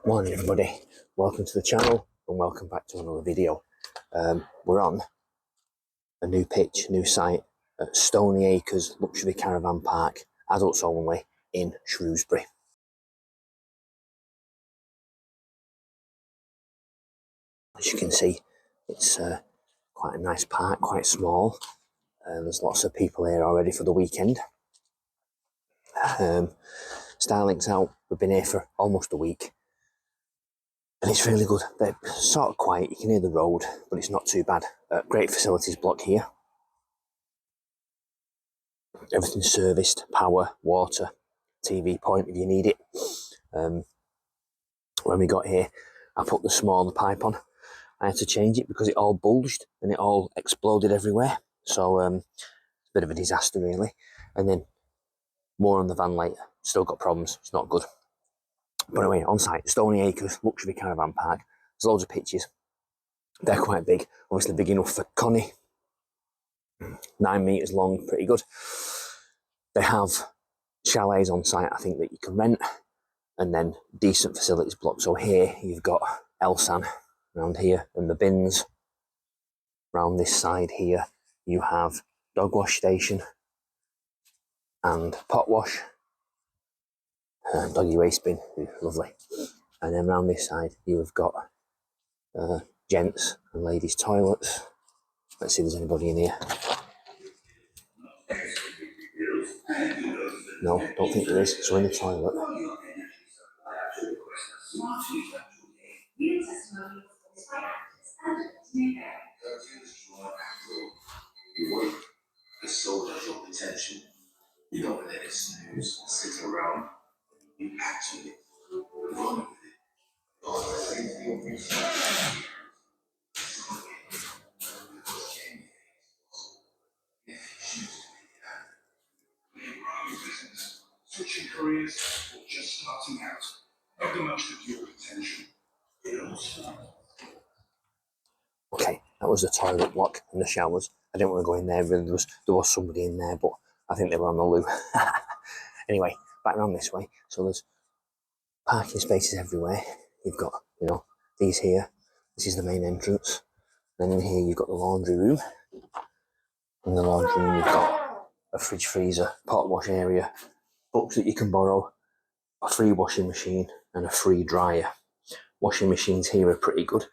Morning everybody, welcome to the channel and welcome back to another video. We're on a new pitch, new site at Stony Acres Luxury Caravan Park, adults only, in Shrewsbury. As you can see, it's quite a nice park, quite small. There's lots of people here already for the weekend. Starlink's out, we've been here for almost a week. And it's really good. They're sort of quiet, you can hear the road, but it's not too bad. Great facilities block here. Everything's serviced, power, water, TV point if you need it. When we got here, I put the smaller pipe on. I had to change it because it all bulged and it all exploded everywhere. So it's a bit of a disaster really. And then more on the van later. Still got problems, it's not good. But anyway, on site, Stoney Acres Luxury Caravan Park. There's loads of pitches. They're quite big, obviously big enough for Connie. 9 metres long, pretty good. They have chalets on site, I think, that you can rent, and then decent facilities block. So here you've got Elsan around here, and the bins. Around this side here you have dog wash station and pot wash. Doggy waste bin, lovely. And then around this side you've got gents and ladies toilets. Let's see if there's anybody in here. No, don't think there is. So in the toilet. You work the soul of your potential. You don't let it snooze and sit around. You actually run with it. Switching careers or just starting out, make the most of your potential. Okay, that was the toilet block and the showers. I didn't want to go in there, really. There was somebody in there, but I think they were on the loo. Anyway, back around this way. So there's parking spaces everywhere. You've got, these here. This is the main entrance. Then in here you've got the laundry room. In the laundry room you've got a fridge freezer, pot wash area, books that you can borrow, a free washing machine and a free dryer. Washing machines here are pretty good.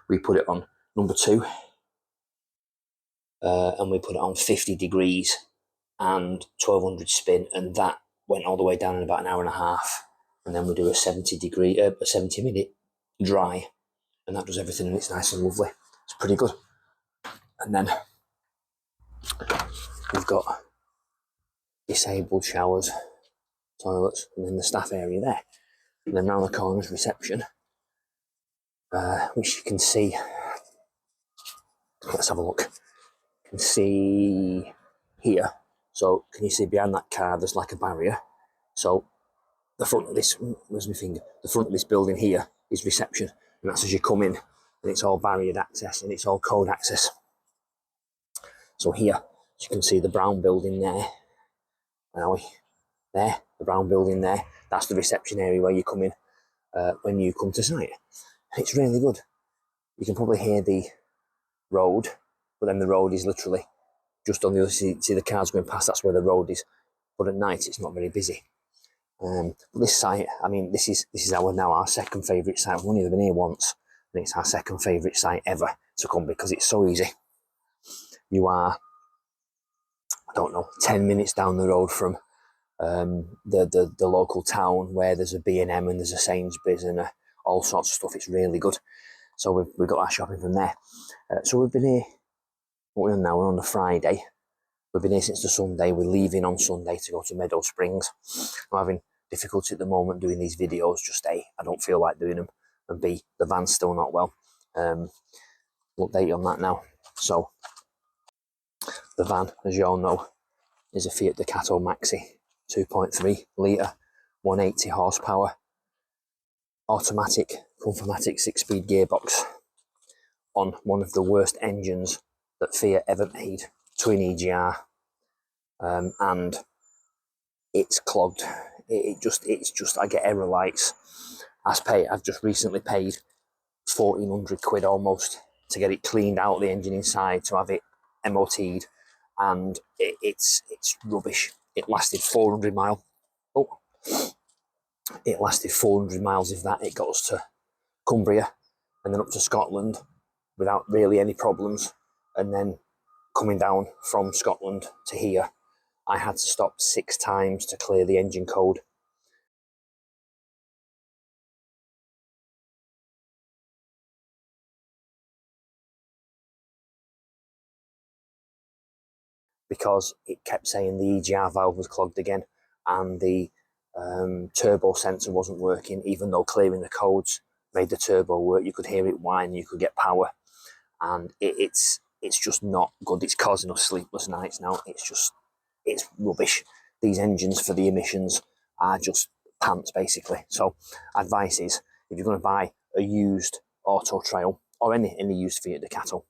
We put it on number 2 and we put it on 50 degrees and 1200 spin, and that went all the way down in about an hour and a half. And then we do a 70 minute dry, and that does everything, and it's nice and lovely. It's pretty good. And then we've got disabled showers, toilets, and then the staff area there. And then round the corner is reception, which you can see. Let's have a look. You can see here. So can you see behind that car there's like a barrier? So the front of this, where's my finger? The front of this building here is reception, and that's as you come in, and it's all barriered access and it's all code access. So here, as you can see the brown building there. There, the brown building there. That's the reception area where you come in when you come to site. And it's really good. You can probably hear the road, but then the road is literally just on the other side. See the cars going past, that's where the road is. But at night it's not very busy. But this site, I mean, this is our second favourite site. We've only been here once, and it's our second favourite site ever to come because it's so easy. You are, I don't know, 10 minutes down the road from the local town where there's a B&M and there's a Sainsbury's and all sorts of stuff. It's really good. So we've got our shopping from there. So we've been here, what we're on now, we're on a Friday. We've been here since the Sunday. We're leaving on Sunday to go to Meadow Springs. I'm having difficulty at the moment doing these videos. Just A, I don't feel like doing them, and B, the van's still not well. We'll update you on that now. So the van, as you all know, is a Fiat Ducato Maxi, 2.3 litre, 180 horsepower, automatic, Conformatic 6-speed gearbox on one of the worst engines that Fiat ever made, twin EGR, and it's clogged. It's just I get error lights, I've just recently paid 1,400 quid almost to get it cleaned out, the engine inside, to have it MOT'd, and it's rubbish. It lasted 400 miles. Oh, it lasted 400 miles, if that. It got us to Cumbria and then up to Scotland without really any problems, and then coming down from Scotland to here, I had to stop 6 times to clear the engine code. Because it kept saying the EGR valve was clogged again, and the turbo sensor wasn't working, even though clearing the codes made the turbo work. You could hear it whine, you could get power, and it's just not good. It's causing us sleepless nights now. It's rubbish. These engines for the emissions are just pants, basically. So advice is, if you're going to buy a used auto trail or any used Fiat Ducato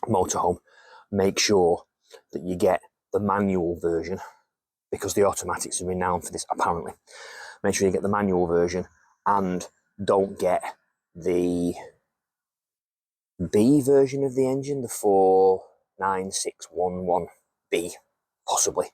motorhome, make sure that you get the manual version, because the automatics are renowned for this, apparently. Make sure you get the manual version, and don't get the B version of the engine, the 49611B, possibly.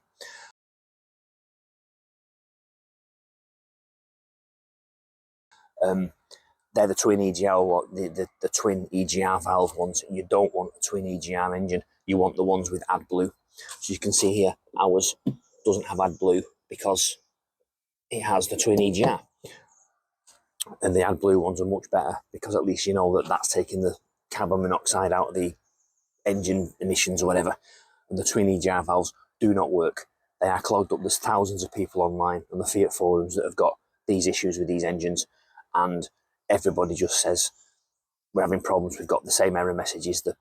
They're the twin EGR, the twin EGR valve ones. You don't want a twin EGR engine. You want the ones with AdBlue. So you can see here, ours doesn't have AdBlue because it has the twin EGR. And the AdBlue ones are much better, because at least you know that that's taking the carbon monoxide out of the engine emissions or whatever. And the twin EGR valves do not work. They are clogged up. There's thousands of people online on the Fiat forums that have got these issues with these engines, and everybody just says, we're having problems. We've got the same error messages, the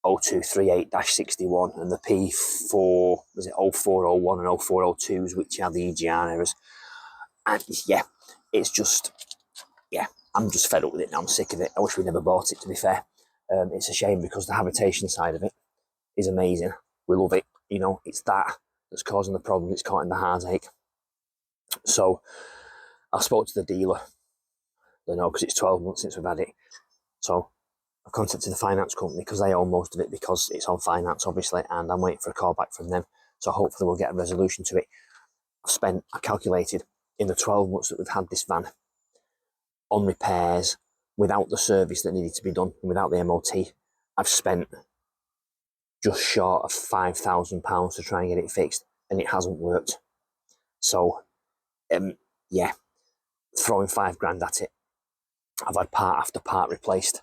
P0238-61 and the P4, was it 0401 and 0402s, which are the EGR errors. And yeah, it's just, yeah, I'm just fed up with it now. I'm sick of it. I wish we never bought it, to be fair. It's a shame, because the habitation side of it is amazing. We love it. You know, it's that that's causing the problem. It's causing the heartache. So I spoke to the dealer, you know, because it's 12 months since we've had it. So I've contacted the finance company, because they own most of it, because it's on finance, obviously, and I'm waiting for a call back from them. So hopefully we'll get a resolution to it. I calculated, in the 12 months that we've had this van, on repairs, without the service that needed to be done, and without the MOT, I've spent just short of £5,000 to try and get it fixed, and it hasn't worked. So, yeah, throwing £5 at it. I've had part after part replaced.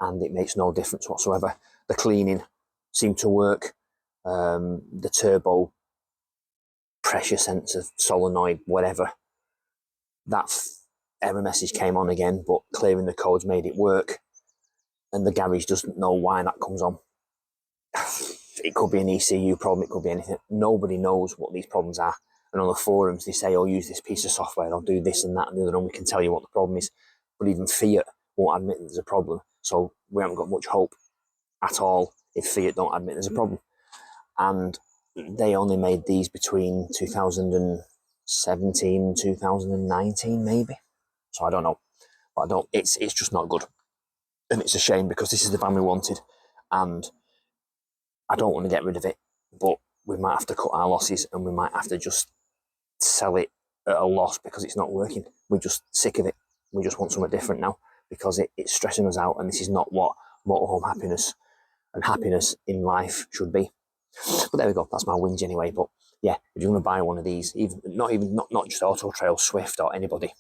And it makes no difference whatsoever. The cleaning seemed to work. The turbo pressure sensor, solenoid, whatever, that error message came on again, but clearing the codes made it work. And the garage doesn't know why that comes on. It could be an ECU problem, it could be anything. Nobody knows what these problems are. And on the forums, they say, oh, use this piece of software, I'll do this and that and the other, and we can tell you what the problem is. But even Fiat won't admit there's a problem. So we haven't got much hope at all if Fiat don't admit there's a problem. And they only made these between 2017 and 2019, maybe. So I don't know. But it's just not good. And it's a shame, because this is the van we wanted, and I don't want to get rid of it, but we might have to cut our losses, and we might have to just sell it at a loss because it's not working. We're just sick of it. We just want something different now, because it's stressing us out, and this is not what motorhome happiness and happiness in life should be. But there we go. That's my whinge anyway. But yeah, if you're going to buy one of these, not just Auto Trail, Swift, or anybody,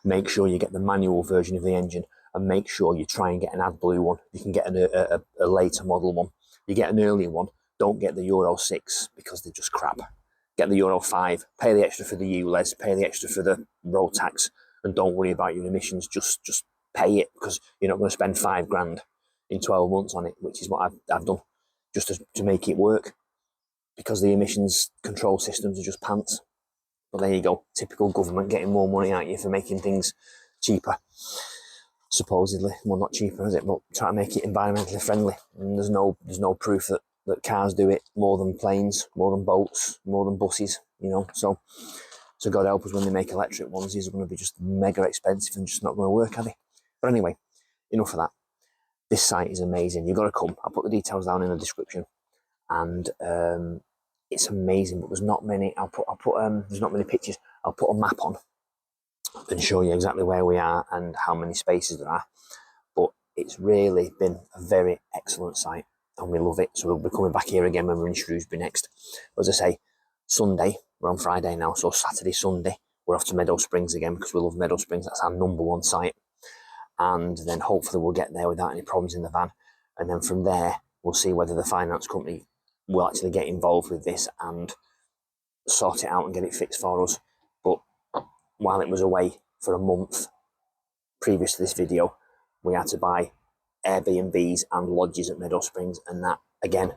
make sure you get the manual version of the engine, and make sure you try and get an AdBlue one. You can get a later model one. You get an early one. Don't get the Euro 6, because they're just crap. get the Euro 5, pay the extra for the ULEZ, pay the extra for the road tax, and don't worry about your emissions. Just pay it, because you're not going to spend £5 in 12 months on it, which is what I've done, just to make it work, because the emissions control systems are just pants. But there you go, typical government getting more money out of you for making things cheaper. Supposedly, well, not cheaper, is it? But try to make it environmentally friendly. And there's no proof that cars do it more than planes, more than boats, more than buses. You know, so God help us when they make electric ones. These are going to be just mega expensive and just not going to work, are they? But anyway, enough of that. This site is amazing. You've got to come. I'll put the details down in the description, and it's amazing. But there's not many. There's not many pictures. I'll put a map on and show you exactly where we are and how many spaces there are. But it's really been a very excellent site, and we love it. So we'll be coming back here again when we're in Shrewsbury next. But as I say, Sunday, we're on Friday now, so Saturday, Sunday, we're off to Meadow Springs again, because we love Meadow Springs. That's our #1 site. And then hopefully we'll get there without any problems in the van. And then from there, we'll see whether the finance company will actually get involved with this and sort it out and get it fixed for us. But while it was away for a month previous to this video, we had to buy Airbnbs and lodges at Meadow Springs, and that again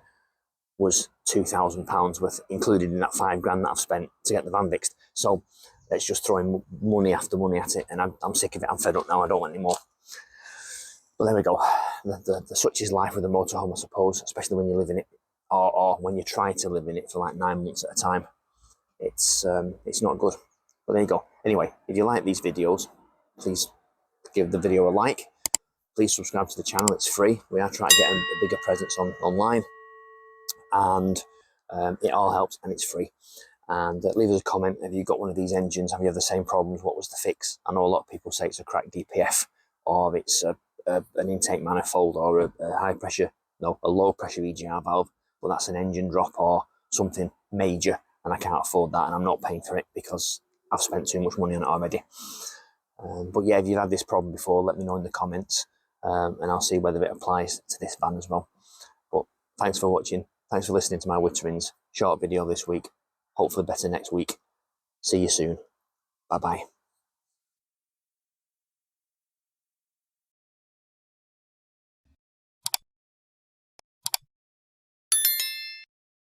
was £2,000 worth included in that £5 that I've spent to get the van fixed. So it's just throwing money after money at it, and I'm sick of it. I'm fed up now. I don't want any more. But there we go. The such is life with a motorhome, I suppose, especially when you live in it, or when you try to live in it for like 9 months at a time. It's not good. But there you go. Anyway, if you like these videos, please give the video a like. Please subscribe to the channel. It's free. We are trying to get a bigger presence online, and it all helps, and it's free. And leave us a comment. Have you got one of these engines? Have you had the same problems? What was the fix? I know a lot of people say it's a cracked DPF, or it's an intake manifold, or a low pressure EGR valve. But that's an engine drop or something major, and I can't afford that, and I'm not paying for it because I've spent too much money on it already. But yeah, if you've had this problem before, let me know in the comments, and I'll see whether it applies to this van as well. But thanks for watching. Thanks for listening to my witterings. Short video this week. Hopefully better next week. See you soon. Bye-bye.